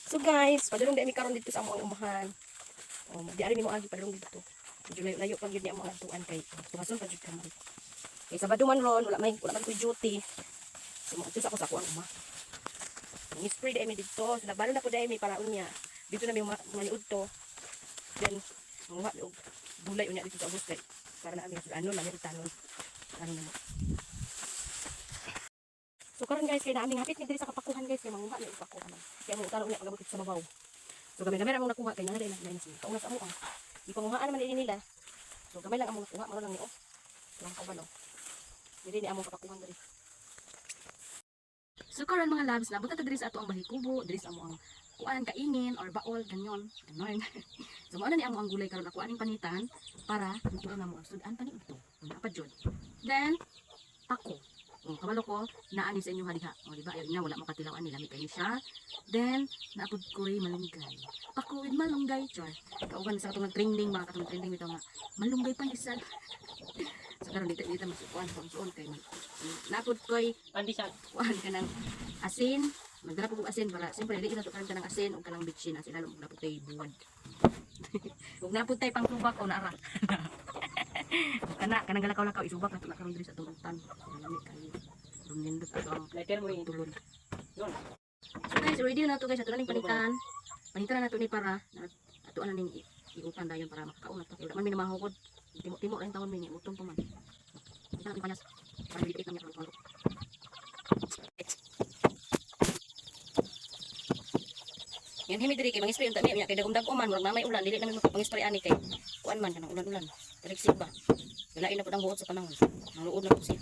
So guys, padulong di mi karon dito sa among umahan. Oh, di ari mi mo agi padulong dito. Medyo layo pag yun ni among atuan kay tumason pa jud kamo. Kay Sabado man ron wala man ko duty. So mo ako sa kuan uma. Ni spray di mi dito. So nagbalo na ko di mi para unya. Dito na mi maniud to. Then mga bulay unya dito sa ubos kay para na ami ano man itanon. Ano na mo. So karon guys kay naaming hapit ni diri sa kapakuhan guys kay manguha ni kapakuhan. Kaya mo taro niya pagabot sa mabaw. So gamay-gamay ra mo nakuha kay nanay na sa kaunas amo ang. Ipanguhaan naman din nila. So gamay lang amo nakuha maro lang ni oh. Lang ka balo. Diri ni amo kapakuhan diri. So karon mga labs nabuta ta diri sa ato ang bahikubo, diri sa amo ang kuan kainin or baol ganyon. Ganon. So mao na ni amo ang gulay karon ako aning panitan para lutuon na mo. Sudan pa ni ito. Una pa jud. Then pako. Kabalo ko, naani sa inyo haliha. O, diba? Ayaw niya, wala makatilawan nila. May kayo siya. Then, naapod ko rin malunggay. Pako with malunggay, char. Kauban sa katong trending, mga katong trending ito nga. Malunggay pandesal. So, karon dito masukuan, pangsuon kay naapod ko ay pandesal. Kuhan ka ng asin. Magdala po asin para, siyempre, hindi ito ka ng asin o ka ng bitchin. Asin, alam, napod tayo buwad. Huwag napod tayo pang subak o naara. Kanang galakaw-lakaw isubak na karon diri sa tulutan. Dili kayo. Rumindot ato ang Later mo yung tulon. yun. So guys, ready na to guys. Ato na ning panitan. Panitan na to ni para ato na ning iupan dayon para makakauna to. Wala man mi namahukod. Timo-timo rin tawon mi ni utong pa man. Ita natin panyas. Para dito ikam niya karon. Yan himi diri kay mangispray unta niya kay dagom-dagom man murag namay ulan dili namin mapangispray ani kay kuan man kanang ulan-ulan. Direksig ba? Wala na po ang buot sa panahon. Naluod na po siya.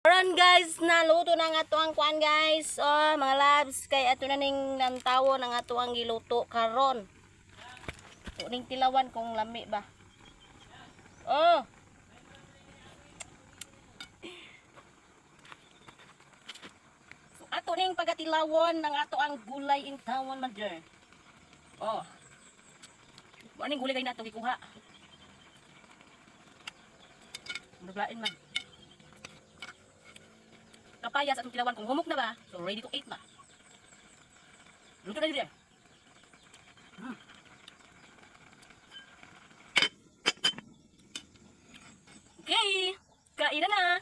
Karon guys, naluto na nga to ang kuan guys. Oh, mga labs kay ato na ning nantawo na nga to ang giluto karon. Ning tilawan kung lami ba. Oh. So ato ning pagatilawon ng ato ang gulay in tawon mother. Oh. Ano ning gulay kay nato gikuha? Naglain man. Kapaya sa atong tilawan kung humok na ba, so ready to eat na. Luto na dito. Okay, kain na.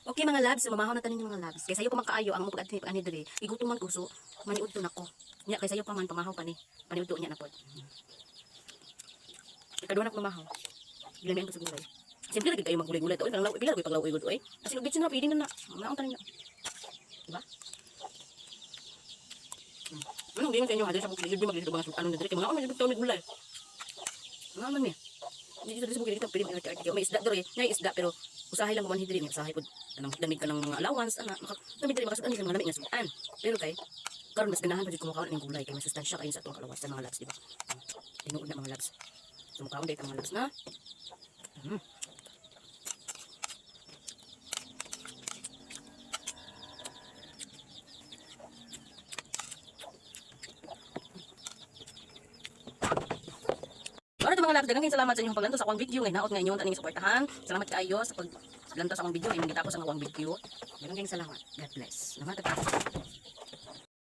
Okay mga labs, mamahon na tanin yung mga labs. Kaya sayo pa makaayo ang mga pag-ani diri. Igutuman ko so maniud to nako. Nya kay sayo pa man pamahaw pa ni. Paniud to nya na pod. Ikaduha na ko mamahaw. Gilamian ko sa gulay. Siyempre lagi kayo maggulay-gulay to. Pila ko paglaway ko to eh. Kasi bitsin na pwede na. Maong tanin niyo. Diba? Anong di man sa inyo hadiri sa bukid di maglisod mga ano na diri kay mga man bitaw ni gulay. Mga man ni. Hindi sa bukid dito pwede mag-artike. May isda diri. Ngay isda pero usahay lang man hidiri ni usahay pod. Anong damig ka ng mga allowance ana. Damig diri makasudan ni mga lamig nga sudan. Pero kay karon mas ganahan pa jud kumakaon ning gulay kay mas sustansya kayo sa atong kalawas sa mga labs, di ba? Tinuod na mga labs. Sumukaon dito mga labs na. Alright mga labs, daghang salamat sa inyong paglantaw sa akong video. Ngay naot nga inyo taning suportahan. Salamat kaayo sa paglantaw sa akong video. Ay nangita ko sa akong video. Daghang salamat. God bless. Salamat.